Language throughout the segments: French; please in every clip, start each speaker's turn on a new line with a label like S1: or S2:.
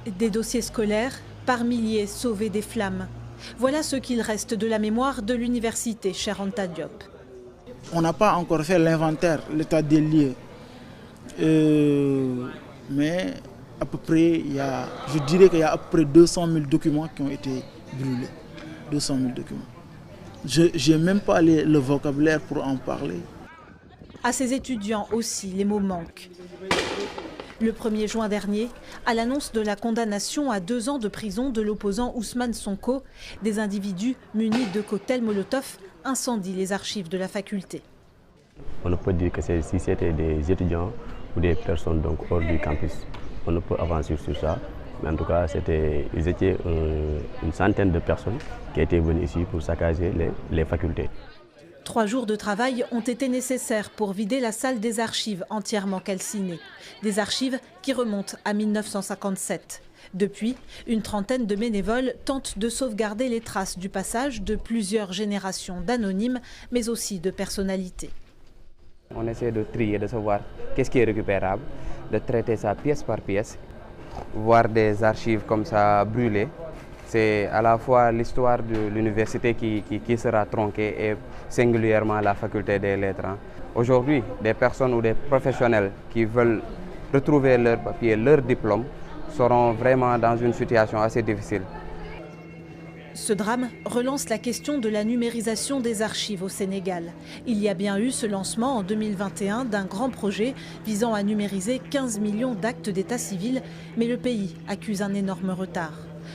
S1: Des dossiers scolaires, par milliers sauvés des flammes. Voilà ce qu'il reste de la mémoire de l'université Cheikh Anta Diop.
S2: On n'a pas encore fait l'inventaire, l'état des lieux. Mais à peu près, je dirais qu'il y a à peu près 200 000 documents qui ont été brûlés. 200 000 documents. Je n'ai même pas le vocabulaire pour en parler.
S1: À ces étudiants aussi, les mots manquent. Le 1er juin dernier, à l'annonce de la condamnation à 2 ans de prison de l'opposant Ousmane Sonko, des individus munis de cocktails Molotov incendient les archives de la faculté.
S3: On ne peut dire que si c'était des étudiants ou des personnes donc hors du campus, on ne peut avancer sur ça. Mais en tout cas, ils étaient une centaine de personnes qui étaient venues ici pour saccager les facultés.
S1: 3 jours de travail ont été nécessaires pour vider la salle des archives entièrement calcinée. Des archives qui remontent à 1957. Depuis, une trentaine de bénévoles tentent de sauvegarder les traces du passage de plusieurs générations d'anonymes, mais aussi de personnalités.
S4: On essaie de trier, de savoir qu'est-ce qui est récupérable, de traiter ça pièce par pièce. Voir des archives comme ça brûlées, c'est à la fois l'histoire de l'université qui sera tronquée et singulièrement la faculté des lettres. Aujourd'hui, des personnes ou des professionnels qui veulent retrouver leurs papiers, leurs diplômes, seront vraiment dans une situation assez difficile.
S1: Ce drame relance la question de la numérisation des archives au Sénégal. Il y a bien eu ce lancement en 2021 d'un grand projet visant à numériser 15 millions d'actes d'état civil, mais le pays accuse un énorme retard.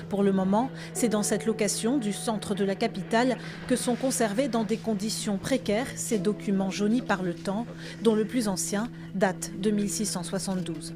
S1: Pour le moment, c'est dans cette location du centre de la capitale que sont conservés dans des conditions précaires ces documents jaunis par le temps, dont le plus ancien date de 1672.